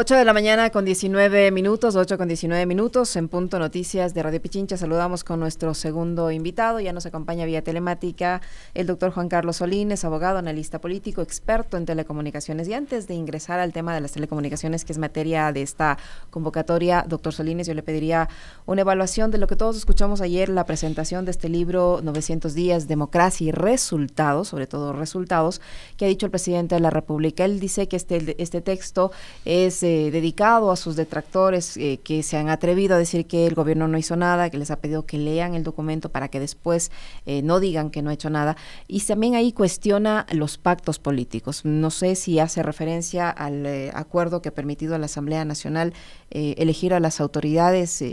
8 de la mañana con 19 minutos, 8 con 19 minutos, en Punto Noticias de Radio Pichincha. Saludamos con nuestro segundo invitado. Ya nos acompaña vía telemática el doctor Juan Carlos Solines, abogado, analista político, experto en telecomunicaciones. Y antes de ingresar al tema de las telecomunicaciones, que es materia de esta convocatoria, doctor Solines, yo le pediría una evaluación de lo que todos escuchamos ayer, la presentación de este libro 900 días, democracia y resultados, sobre todo resultados, que ha dicho el presidente de la República. Él dice que este texto es dedicado a sus detractores que se han atrevido a decir que el gobierno no hizo nada, que les ha pedido que lean el documento para que después no digan que no ha hecho nada. Y también ahí cuestiona los pactos políticos. No sé si hace referencia al acuerdo que ha permitido a la Asamblea Nacional elegir a las autoridades,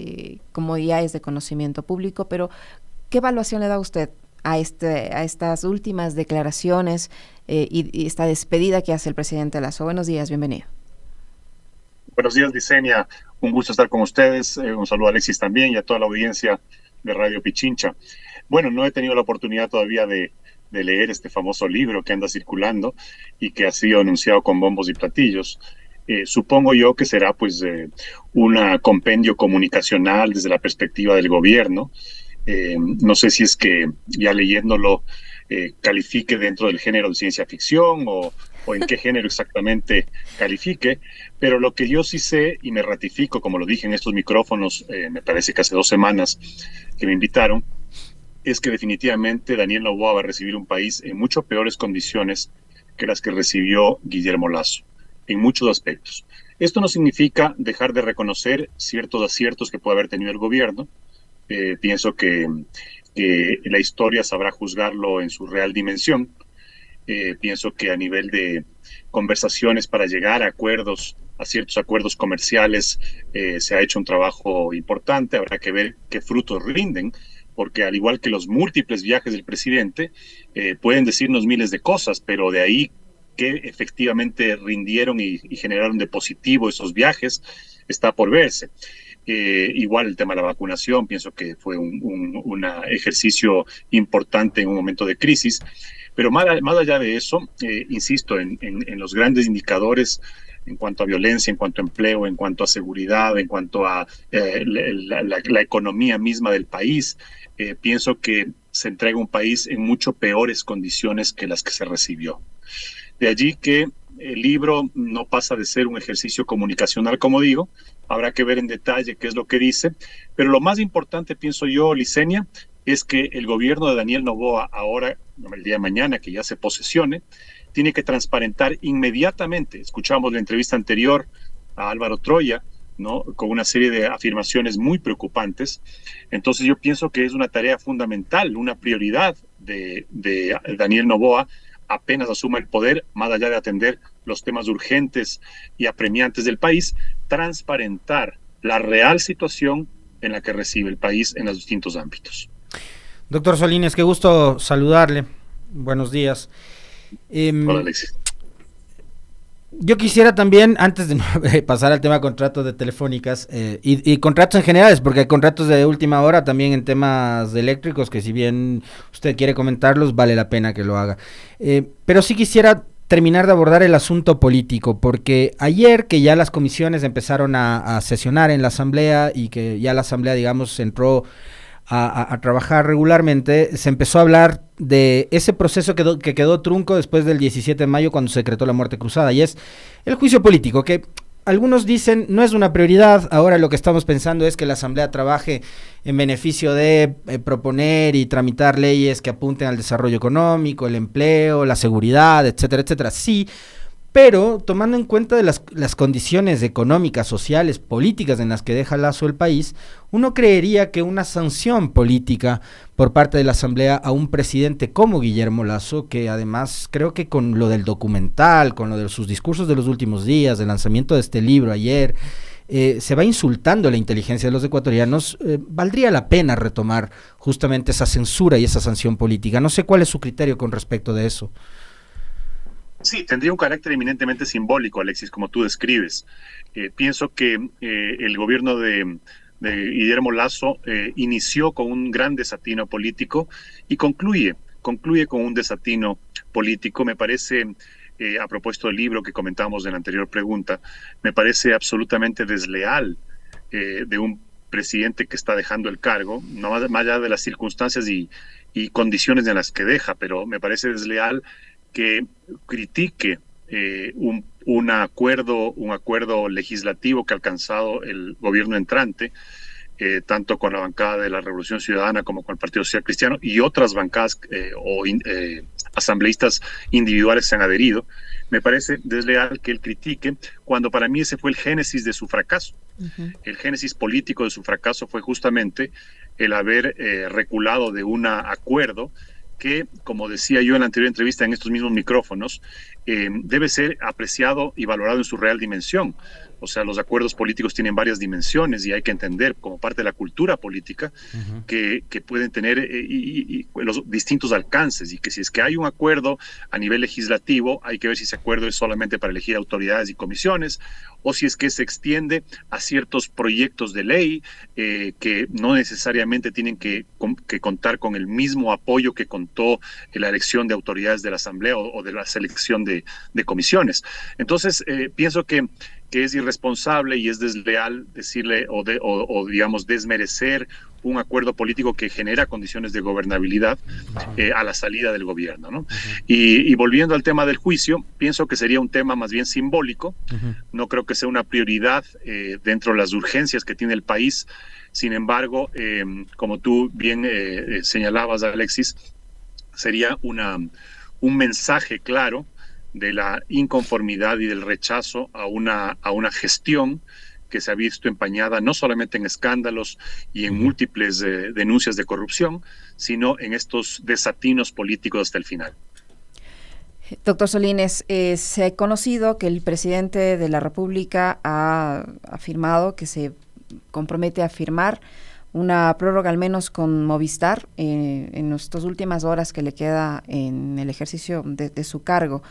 como ya es de conocimiento público, pero ¿qué evaluación le da usted a estas últimas declaraciones y esta despedida que hace el presidente Lasso? Buenos días, bienvenido. Buenos días, Licenia. Un gusto estar con ustedes. Un saludo a Alexis también y a toda la audiencia de Radio Pichincha. Bueno, no he tenido la oportunidad todavía de leer este famoso libro que anda circulando y que ha sido anunciado con bombos y platillos. Supongo yo que será pues un compendio comunicacional desde la perspectiva del gobierno. No sé si es que ya leyéndolo califique dentro del género de ciencia ficción o en qué género exactamente califique, pero lo que yo sí sé y me ratifico, como lo dije en estos micrófonos, me parece que hace 2 semanas que me invitaron, es que definitivamente Daniel Noboa va a recibir un país en mucho peores condiciones que las que recibió Guillermo Lasso, en muchos aspectos. Esto no significa dejar de reconocer ciertos aciertos que puede haber tenido el gobierno. Pienso que la historia sabrá juzgarlo en su real dimensión. Pienso que a nivel de conversaciones para llegar a acuerdos, a ciertos acuerdos comerciales, se ha hecho un trabajo importante. Habrá que ver qué frutos rinden, porque al igual que los múltiples viajes del presidente, pueden decirnos miles de cosas, pero de ahí que efectivamente rindieron y generaron de positivo esos viajes, está por verse. Igual el tema de la vacunación, pienso que fue un ejercicio importante en un momento de crisis, pero más allá de eso, insisto, en los grandes indicadores en cuanto a violencia, en cuanto a empleo, en cuanto a seguridad, en cuanto a la economía misma del país, pienso que se entrega un país en mucho peores condiciones que las que se recibió. De allí que el libro no pasa de ser un ejercicio comunicacional, como digo. Habrá que ver en detalle qué es lo que dice, pero lo más importante, pienso yo, Licenia, es que el gobierno de Daniel Noboa, ahora, el día de mañana, que ya se posesione, tiene que transparentar inmediatamente. Escuchamos la entrevista anterior a Álvaro Troya, ¿no?, con una serie de afirmaciones muy preocupantes. Entonces yo pienso que es una tarea fundamental, una prioridad de Daniel Noboa, apenas asuma el poder, más allá de atender los temas urgentes y apremiantes del país, transparentar la real situación en la que recibe el país en los distintos ámbitos. Doctor Solines, qué gusto saludarle. Buenos días. Hola, Alexis. Yo quisiera también, antes de pasar al tema de contratos de telefónicas y contratos en generales, porque hay contratos de última hora también en temas de eléctricos, que si bien usted quiere comentarlos, vale la pena que lo haga. Pero sí quisiera terminar de abordar el asunto político, porque ayer que ya las comisiones empezaron a sesionar en la Asamblea y que ya la Asamblea, digamos, entró a trabajar regularmente, se empezó a hablar de ese proceso que quedó trunco después del 17 de mayo cuando se decretó la muerte cruzada, y es el juicio político, que algunos dicen no es una prioridad. Ahora lo que estamos pensando es que la Asamblea trabaje en beneficio de proponer y tramitar leyes que apunten al desarrollo económico, el empleo, la seguridad, etcétera, etcétera. Sí, pero tomando en cuenta de las condiciones económicas, sociales, políticas en las que deja Lasso el país, uno creería que una sanción política por parte de la Asamblea a un presidente como Guillermo Lasso, que además creo que con lo del documental, con lo de sus discursos de los últimos días, del lanzamiento de este libro ayer, se va insultando la inteligencia de los ecuatorianos, valdría la pena retomar justamente esa censura y esa sanción política. No sé cuál es su criterio con respecto de eso. Sí, tendría un carácter eminentemente simbólico, Alexis, como tú describes. Pienso que el gobierno de Guillermo Lasso inició con un gran desatino político y concluye con un desatino político. Me parece a propósito del libro que comentamos en la anterior pregunta, me parece absolutamente desleal de un presidente que está dejando el cargo, no más allá de las circunstancias y condiciones en las que deja, pero me parece desleal que critique un acuerdo legislativo que ha alcanzado el gobierno entrante, tanto con la bancada de la Revolución Ciudadana como con el Partido Social Cristiano y otras bancadas asambleístas individuales se han adherido. Me parece desleal que él critique cuando para mí ese fue el génesis de su fracaso. El génesis político de su fracaso fue justamente el haber reculado de un acuerdo que, como decía yo en la anterior entrevista en estos mismos micrófonos, debe ser apreciado y valorado en su real dimensión. O sea, los acuerdos políticos tienen varias dimensiones y hay que entender como parte de la cultura política que pueden tener los distintos alcances, y que si es que hay un acuerdo a nivel legislativo, hay que ver si ese acuerdo es solamente para elegir autoridades y comisiones o si es que se extiende a ciertos proyectos de ley que no necesariamente tienen que contar con el mismo apoyo que contó en la elección de autoridades de la Asamblea o de la selección de comisiones. Entonces, pienso que es irresponsable y es desleal decirle o digamos desmerecer un acuerdo político que genera condiciones de gobernabilidad a la salida del gobierno, ¿no? Y volviendo al tema del juicio, pienso que sería un tema más bien simbólico. No creo que sea una prioridad dentro de las urgencias que tiene el país. Sin embargo, como tú bien señalabas, Alexis, sería un mensaje claro de la inconformidad y del rechazo a una gestión que se ha visto empañada no solamente en escándalos y en múltiples denuncias de corrupción, sino en estos desatinos políticos hasta el final. Doctor Solines, se ha conocido que el presidente de la República ha afirmado que se compromete a firmar una prórroga al menos con Movistar en estas últimas horas que le queda en el ejercicio de su cargo.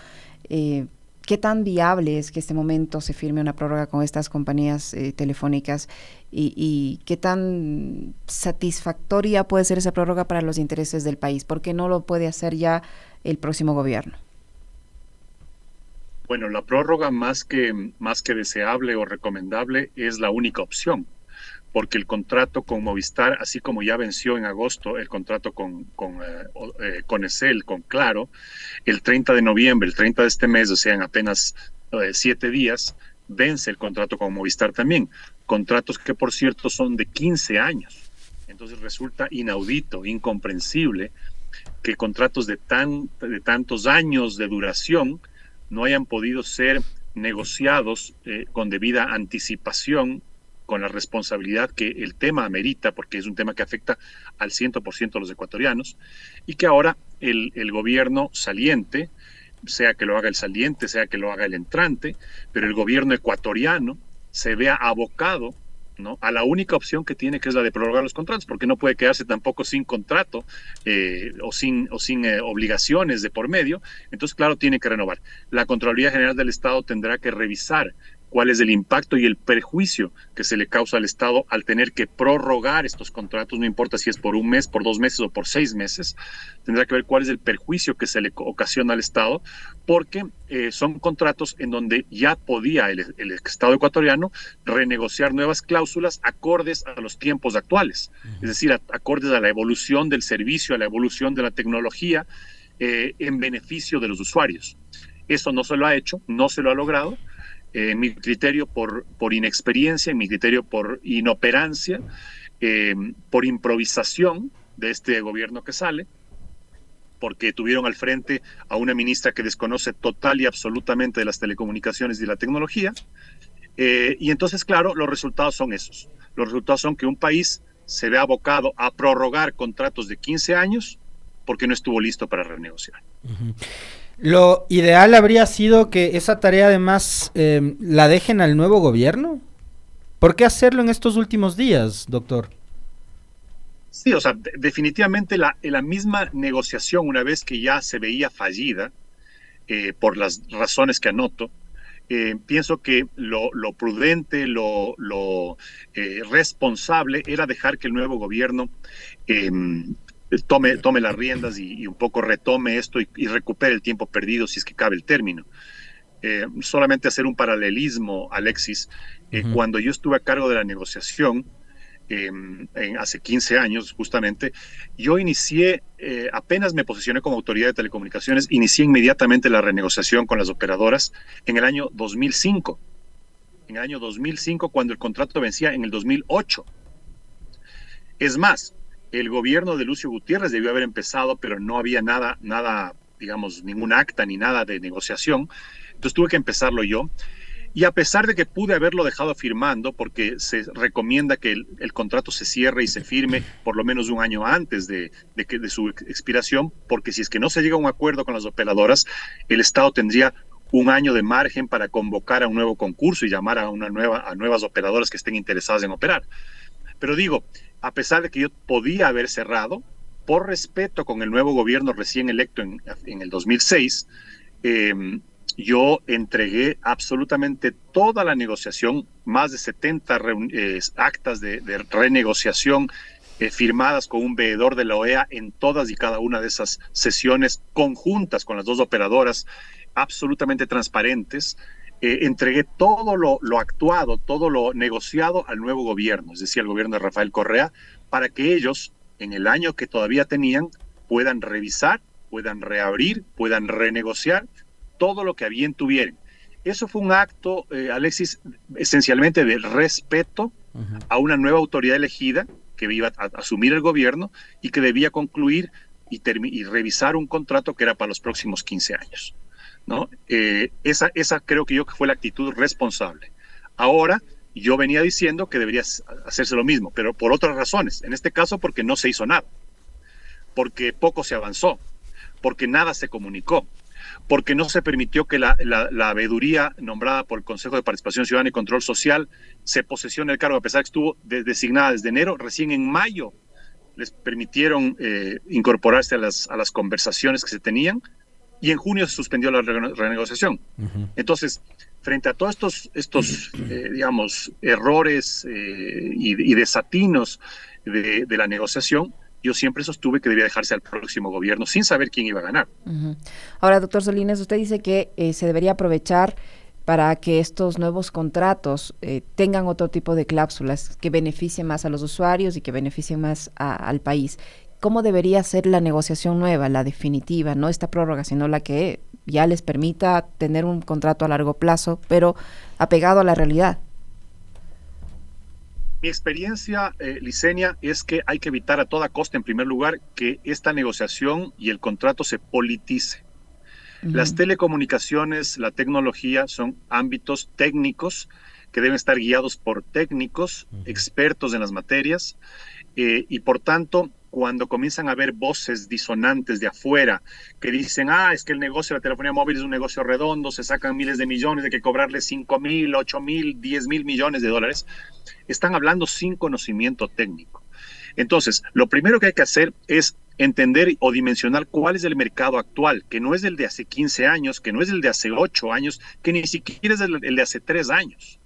¿Qué tan viable es que en este momento se firme una prórroga con estas compañías telefónicas y qué tan satisfactoria puede ser esa prórroga para los intereses del país? ¿Por qué no lo puede hacer ya el próximo gobierno? Bueno, la prórroga más que deseable o recomendable es la única opción, porque el contrato con Movistar, así como ya venció en agosto el contrato con Conecel, con Claro, el 30 de noviembre, el 30 de este mes, o sea, en apenas 7 días, vence el contrato con Movistar también. Contratos que, por cierto, son de 15 años. Entonces resulta inaudito, incomprensible, que contratos de tantos años de duración no hayan podido ser negociados con debida anticipación, con la responsabilidad que el tema amerita, porque es un tema que afecta al 100% de los ecuatorianos, y que ahora el gobierno saliente, sea que lo haga el saliente, sea que lo haga el entrante, pero el gobierno ecuatoriano se vea abocado, ¿no?, a la única opción que tiene, que es la de prorrogar los contratos, porque no puede quedarse tampoco sin contrato o sin obligaciones de por medio. Entonces, claro, tiene que renovar. La Contraloría General del Estado tendrá que revisar cuál es el impacto y el perjuicio que se le causa al Estado al tener que prorrogar estos contratos, no importa si es por un mes, por 2 meses o por 6 meses, tendrá que ver cuál es el perjuicio que se le ocasiona al Estado, porque son contratos en donde ya podía el Estado ecuatoriano renegociar nuevas cláusulas acordes a los tiempos actuales, es decir, acordes a la evolución del servicio, a la evolución de la tecnología, en beneficio de los usuarios. Eso no se lo ha hecho, no se lo ha logrado. Mi criterio por inexperiencia, mi criterio por inoperancia, por improvisación de este gobierno que sale, porque tuvieron al frente a una ministra que desconoce total y absolutamente de las telecomunicaciones y de la tecnología, y entonces, claro, los resultados son esos. Los resultados son que un país se ve abocado a prorrogar contratos de 15 años porque no estuvo listo para renegociar. Lo ideal habría sido que esa tarea además la dejen al nuevo gobierno. ¿Por qué hacerlo en estos últimos días, doctor? Sí, o sea, definitivamente la misma negociación, una vez que ya se veía fallida, por las razones que anoto, pienso que lo prudente, lo responsable era dejar que el nuevo gobierno tome las riendas y un poco retome esto y recupere el tiempo perdido, si es que cabe el término. Solamente hacer un paralelismo, Alexis, cuando yo estuve a cargo de la negociación, hace 15 años justamente, yo inicié, apenas me posicioné como autoridad de telecomunicaciones, inicié inmediatamente la renegociación con las operadoras en el año 2005. En el año 2005, cuando el contrato vencía en el 2008. Es más, el gobierno de Lucio Gutiérrez debió haber empezado, pero no había nada, digamos, ningún acta ni nada de negociación. Entonces tuve que empezarlo yo. Y a pesar de que pude haberlo dejado firmando, porque se recomienda que el contrato se cierre y se firme por lo menos un año antes de su expiración, porque si es que no se llega a un acuerdo con las operadoras, el Estado tendría un año de margen para convocar a un nuevo concurso y llamar a nuevas operadoras que estén interesadas en operar. Pero digo, a pesar de que yo podía haber cerrado, por respeto con el nuevo gobierno recién electo en el 2006, yo entregué absolutamente toda la negociación, más de 70 actas de renegociación firmadas con un veedor de la OEA en todas y cada una de esas sesiones conjuntas con las dos operadoras, absolutamente transparentes. Entregué todo lo actuado, todo lo negociado al nuevo gobierno, es decir, al gobierno de Rafael Correa, para que ellos, en el año que todavía tenían, puedan revisar, puedan reabrir, puedan renegociar todo lo que a bien tuvieran. Eso fue un acto, Alexis, esencialmente de respeto a una nueva autoridad elegida que iba a asumir el gobierno y que debía concluir y revisar un contrato que era para los próximos 15 años. ¿No? Esa creo que fue la actitud responsable. Ahora, yo venía diciendo que debería hacerse lo mismo, pero por otras razones. En este caso, porque no se hizo nada, porque poco se avanzó, porque nada se comunicó, porque no se permitió que la veeduría nombrada por el Consejo de Participación Ciudadana y Control Social se posesione el cargo, a pesar de que estuvo designada desde enero. Recién en mayo les permitieron incorporarse a las conversaciones que se tenían, y en junio se suspendió la renegociación. Entonces, frente a todos estos digamos, errores y desatinos de la negociación, yo siempre sostuve que debía dejarse al próximo gobierno sin saber quién iba a ganar. Ahora, doctor Solines, usted dice que se debería aprovechar para que estos nuevos contratos tengan otro tipo de cláusulas que beneficien más a los usuarios y que beneficien más al país. ¿Cómo debería ser la negociación nueva, la definitiva, no esta prórroga, sino la que ya les permita tener un contrato a largo plazo, pero apegado a la realidad? Mi experiencia, Licenia, es que hay que evitar a toda costa, en primer lugar, que esta negociación y el contrato se politice. Las telecomunicaciones, la tecnología son ámbitos técnicos que deben estar guiados por técnicos, expertos en las materias, y por tanto, cuando comienzan a haber voces disonantes de afuera que dicen, es que el negocio de la telefonía móvil es un negocio redondo, se sacan miles de millones, de que cobrarle 5,000, 8,000, 10,000 millones de dólares, están hablando sin conocimiento técnico. Entonces, lo primero que hay que hacer es entender o dimensionar cuál es el mercado actual, que no es el de hace 15 años, que no es el de hace 8 años, que ni siquiera es el de hace 3 años.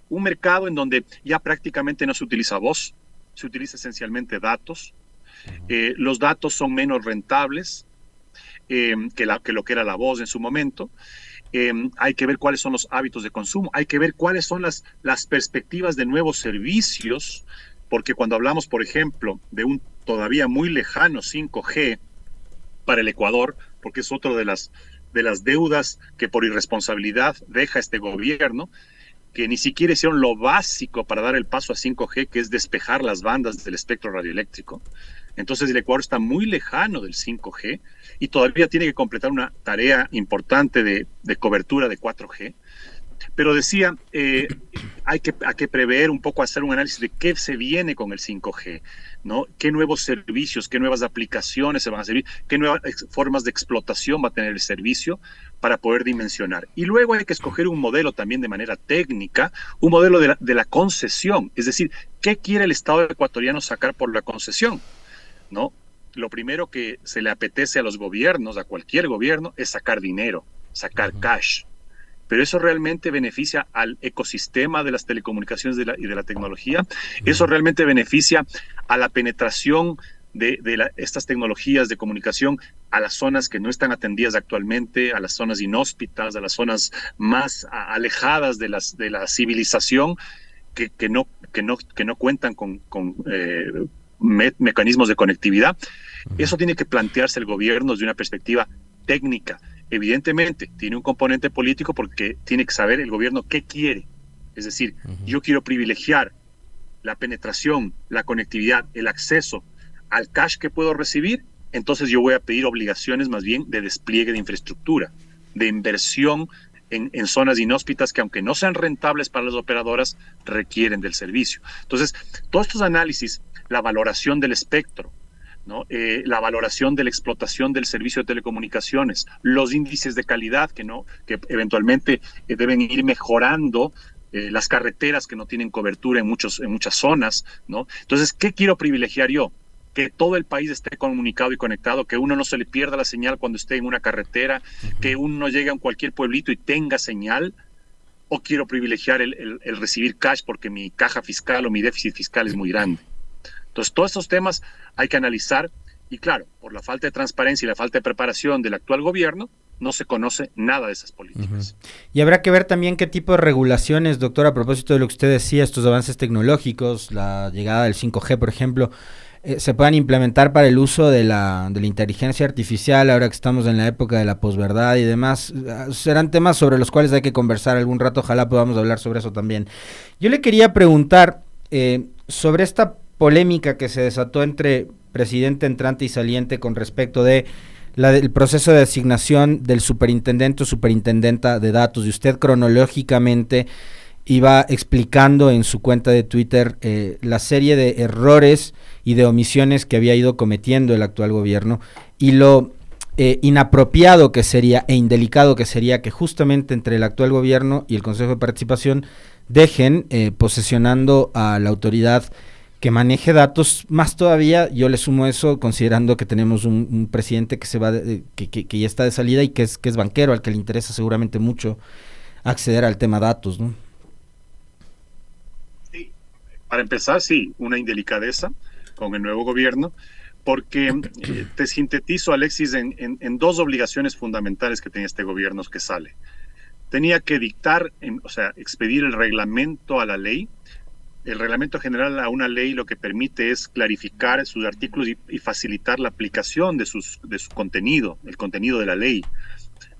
Un mercado en donde ya prácticamente no se utiliza voz, se utiliza esencialmente datos. Los datos son menos rentables que lo que era la voz en su momento. Hay que ver cuáles son los hábitos de consumo, hay que ver cuáles son las perspectivas de nuevos servicios, porque cuando hablamos, por ejemplo, de un todavía muy lejano 5G para el Ecuador, porque es otro de las deudas que por irresponsabilidad deja este gobierno, que ni siquiera hicieron lo básico para dar el paso a 5G, que es despejar las bandas del espectro radioeléctrico. Entonces el Ecuador está muy lejano del 5G y todavía tiene que completar una tarea importante de cobertura de 4G. Pero decía, hay que prever un poco, hacer un análisis de qué se viene con el 5G, ¿no? Qué nuevos servicios, qué nuevas aplicaciones se van a servir, qué nuevas formas de explotación va a tener el servicio para poder dimensionar. Y luego hay que escoger un modelo también de manera técnica, un modelo de la concesión, es decir, ¿qué quiere el Estado ecuatoriano sacar por la concesión? ¿No? Lo primero que se le apetece a los gobiernos, a cualquier gobierno, es sacar dinero, sacar cash. Pero eso realmente beneficia al ecosistema de las telecomunicaciones y de la tecnología. Eso realmente beneficia a la penetración estas tecnologías de comunicación a las zonas que no están atendidas actualmente, a las zonas inhóspitas, a las zonas más alejadas de la civilización, que no cuentan con mecanismos de conectividad. Eso tiene que plantearse el gobierno desde una perspectiva técnica. Evidentemente, tiene un componente político porque tiene que saber el gobierno qué quiere. Es decir, yo quiero privilegiar la penetración, la conectividad, el acceso al cash que puedo recibir, entonces yo voy a pedir obligaciones más bien de despliegue de infraestructura, de inversión en zonas inhóspitas que, aunque no sean rentables para las operadoras, requieren del servicio. Entonces, todos estos análisis, la valoración del espectro, ¿no? La valoración de la explotación del servicio de telecomunicaciones, los índices de calidad que eventualmente deben ir mejorando, las carreteras que no tienen cobertura en muchas zonas, ¿no? Entonces, ¿qué quiero privilegiar yo? Que todo el país esté comunicado y conectado, que uno no se le pierda la señal cuando esté en una carretera, que uno no llegue a cualquier pueblito y tenga señal, o quiero privilegiar el recibir cash porque mi caja fiscal o mi déficit fiscal es muy grande. Entonces, todos estos temas hay que analizar y, claro, por la falta de transparencia y la falta de preparación del actual gobierno, no se conoce nada de esas políticas. Y habrá que ver también qué tipo de regulaciones, doctor, a propósito de lo que usted decía, estos avances tecnológicos, la llegada del 5G, por ejemplo, se puedan implementar para el uso de la inteligencia artificial, ahora que estamos en la época de la posverdad y demás. Serán temas sobre los cuales hay que conversar algún rato, ojalá podamos hablar sobre eso también. Yo le quería preguntar sobre esta polémica que se desató entre presidente entrante y saliente con respecto de el proceso de designación del superintendente o superintendenta de datos, y usted cronológicamente iba explicando en su cuenta de Twitter la serie de errores y de omisiones que había ido cometiendo el actual gobierno y lo inapropiado que sería e indelicado que sería que justamente entre el actual gobierno y el Consejo de Participación dejen posesionando a la autoridad que maneje datos, más todavía, yo le sumo eso considerando que tenemos un presidente que se va que ya está de salida y que es banquero, al que le interesa seguramente mucho acceder al tema datos, ¿no? Sí, para empezar, sí, una indelicadeza con el nuevo gobierno, porque te sintetizo, Alexis, en dos obligaciones fundamentales que tenía este gobierno que sale. Tenía que dictar, expedir el reglamento a la ley. El reglamento general a una ley lo que permite es clarificar sus artículos y facilitar la aplicación de su contenido, el contenido de la ley,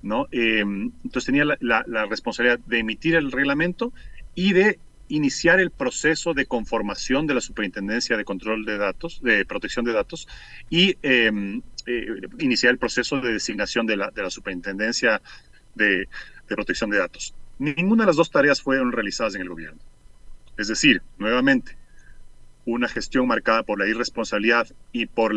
¿no? Entonces tenía la responsabilidad de emitir el reglamento y de iniciar el proceso de conformación de la Superintendencia de Control de Datos, de Protección de Datos, y iniciar el proceso de designación de la Superintendencia de Protección de Datos. Ninguna de las dos tareas fueron realizadas en el gobierno. Es decir, nuevamente, una gestión marcada por la irresponsabilidad y por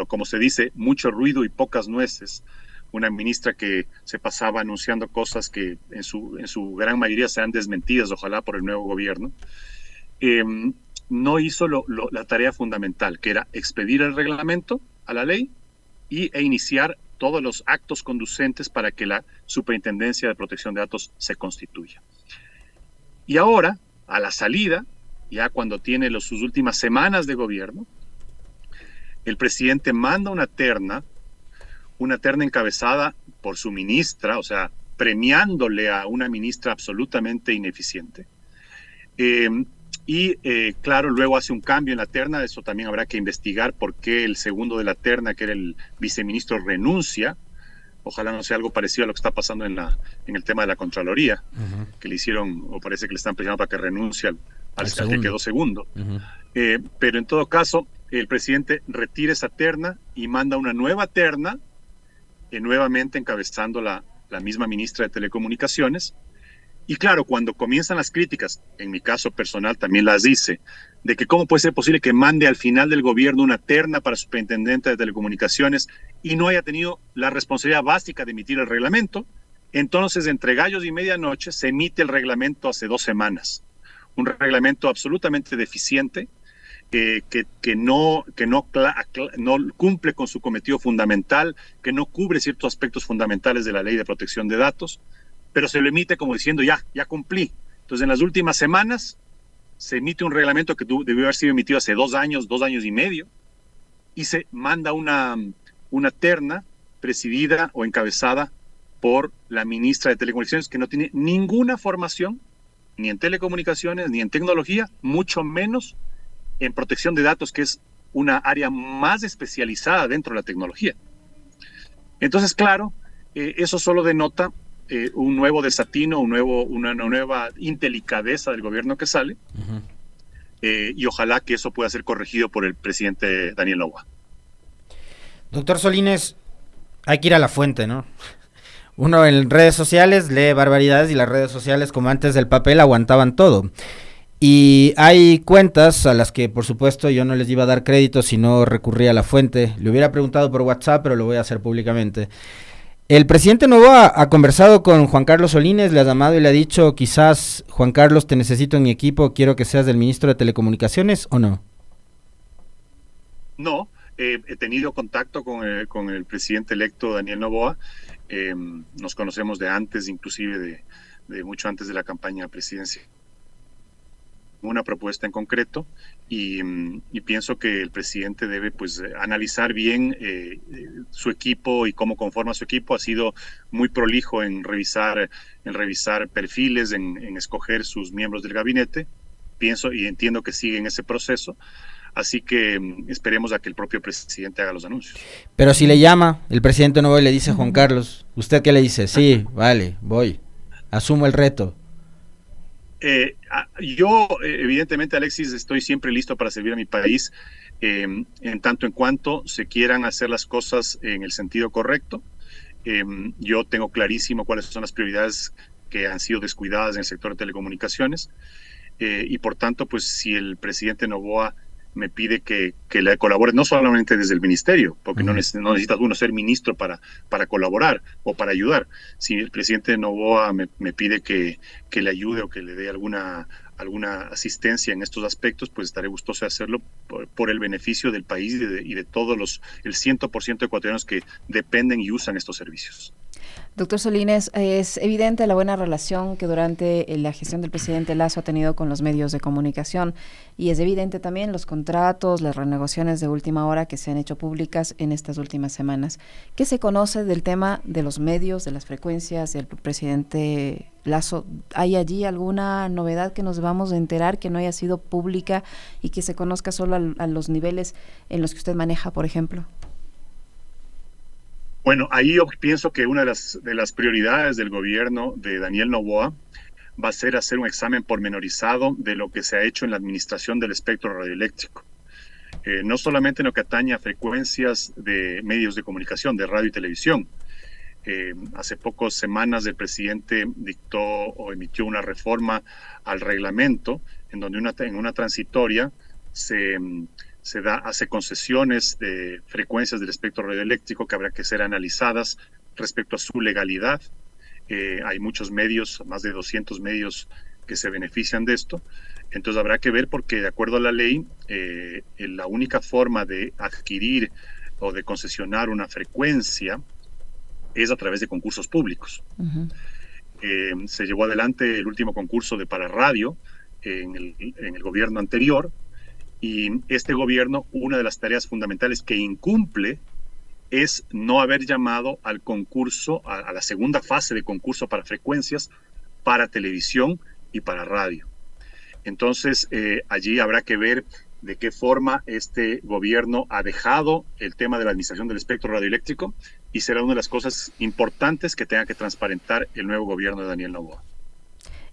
como se dice, mucho ruido y pocas nueces. Una ministra que se pasaba anunciando cosas que en su gran mayoría sean desmentidas, ojalá, por el nuevo gobierno. No hizo la tarea fundamental, que era expedir el reglamento a la ley e iniciar todos los actos conducentes para que la Superintendencia de Protección de Datos se constituya. Y ahora, a la salida, ya cuando tiene sus últimas semanas de gobierno, el presidente manda una terna encabezada por su ministra, o sea, premiándole a una ministra absolutamente ineficiente. Claro, luego hace un cambio en la terna, eso también habrá que investigar por qué el segundo de la terna, que era el viceministro, renuncia. Ojalá no sea algo parecido a lo que está pasando en el tema de la Contraloría, que le hicieron, o parece que le están presionando para que renuncie al que quedó segundo. Pero en todo caso, el presidente retira esa terna y manda una nueva terna, nuevamente encabezando la misma ministra de Telecomunicaciones. Y claro, cuando comienzan las críticas, en mi caso personal también las hice, de que cómo puede ser posible que mande al final del gobierno una terna para superintendente de telecomunicaciones y no haya tenido la responsabilidad básica de emitir el reglamento. Entonces, entre gallos y medianoche, se emite el reglamento hace 2 semanas. Un reglamento absolutamente deficiente, que no cumple con su cometido fundamental, que no cubre ciertos aspectos fundamentales de la Ley de Protección de Datos, pero se lo emite como diciendo, ya cumplí. Entonces, en las últimas semanas, se emite un reglamento que debió haber sido emitido hace 2 años y medio, y se manda una terna presidida o encabezada por la ministra de Telecomunicaciones, que no tiene ninguna formación ni en telecomunicaciones, ni en tecnología, mucho menos en protección de datos, que es una área más especializada dentro de la tecnología. Entonces, claro, eso solo denota un nuevo desatino, una nueva indelicadeza del gobierno que sale, y ojalá que eso pueda ser corregido por el presidente Daniel Noboa. Doctor Solínez, hay que ir a la fuente, ¿no? Uno en redes sociales lee barbaridades y las redes sociales, como antes del papel, aguantaban todo. Y hay cuentas a las que, por supuesto, yo no les iba a dar crédito si no recurría a la fuente. Le hubiera preguntado por WhatsApp, pero lo voy a hacer públicamente. El presidente Noboa ha conversado con Juan Carlos Solínez, le ha llamado y le ha dicho, quizás, Juan Carlos, te necesito en mi equipo, quiero que seas del ministro de Telecomunicaciones, ¿o no? No, he tenido contacto con el presidente electo Daniel Noboa. Nos conocemos de antes, inclusive de mucho antes de la campaña presidencial. Una propuesta en concreto y pienso que el presidente debe pues analizar bien su equipo y cómo conforma su equipo. Ha sido muy prolijo en revisar perfiles, en escoger sus miembros del gabinete. Pienso y entiendo que sigue en ese proceso. Así que esperemos a que el propio presidente haga los anuncios. Pero si le llama el presidente Noboa y le dice, Juan Carlos, ¿usted qué le dice? Sí, vale, voy, asumo el reto. Yo, evidentemente, Alexis, estoy siempre listo para servir a mi país, en tanto en cuanto se quieran hacer las cosas en el sentido correcto. Yo tengo clarísimo cuáles son las prioridades que han sido descuidadas en el sector de telecomunicaciones, y por tanto, pues si el presidente Noboa me pide que le colabore, no solamente desde el ministerio, porque no necesita uno ser ministro para colaborar o para ayudar. Si el presidente Noboa me pide que le ayude o que le dé alguna asistencia en estos aspectos, pues estaré gustoso de hacerlo por el beneficio del país y de todos el 100% de ecuatorianos que dependen y usan estos servicios. Doctor Solínez, es evidente la buena relación que durante la gestión del presidente Lasso ha tenido con los medios de comunicación y es evidente también los contratos, las renegociaciones de última hora que se han hecho públicas en estas últimas semanas. ¿Qué se conoce del tema de los medios, de las frecuencias del presidente Lasso? ¿Hay allí alguna novedad que nos vamos a enterar que no haya sido pública y que se conozca solo a los niveles en los que usted maneja, por ejemplo? Bueno, ahí yo pienso que una de las prioridades del gobierno de Daniel Noboa va a ser hacer un examen pormenorizado de lo que se ha hecho en la administración del espectro radioeléctrico. No solamente en lo que atañe a frecuencias de medios de comunicación, de radio y televisión. Hace pocas semanas el presidente dictó o emitió una reforma al reglamento en donde en una transitoria hace concesiones de frecuencias del espectro radioeléctrico que habrá que ser analizadas respecto a su legalidad. Hay muchos medios, más de 200 medios que se benefician de esto. Entonces habrá que ver porque de acuerdo a la ley, la única forma de adquirir o de concesionar una frecuencia es a través de concursos públicos. Se llevó adelante el último concurso de para radio en el gobierno anterior. Y este gobierno, una de las tareas fundamentales que incumple es no haber llamado al concurso, a la segunda fase de concurso para frecuencias, para televisión y para radio. Entonces, allí habrá que ver de qué forma este gobierno ha dejado el tema de la administración del espectro radioeléctrico y será una de las cosas importantes que tenga que transparentar el nuevo gobierno de Daniel Noboa.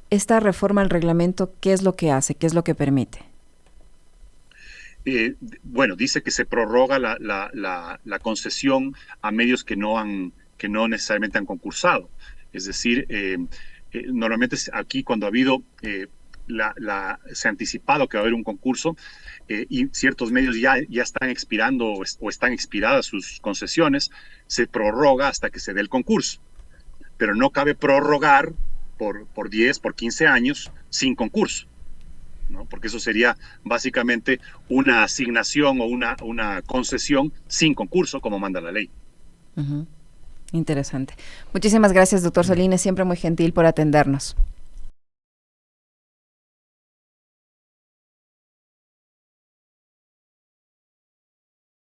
Esta reforma al reglamento, ¿qué es lo que hace? ¿Qué es lo que permite? Bueno, dice que se prorroga la concesión a medios que no necesariamente han concursado. Es decir, normalmente aquí cuando ha habido, se ha anticipado que va a haber un concurso y ciertos medios ya están expirando o están expiradas sus concesiones, se prorroga hasta que se dé el concurso. Pero no cabe prorrogar por 10, por 15 años sin concurso, ¿no? Porque eso sería básicamente una asignación o una concesión sin concurso, como manda la ley. Interesante. Muchísimas gracias, doctor Solínez, siempre muy gentil por atendernos.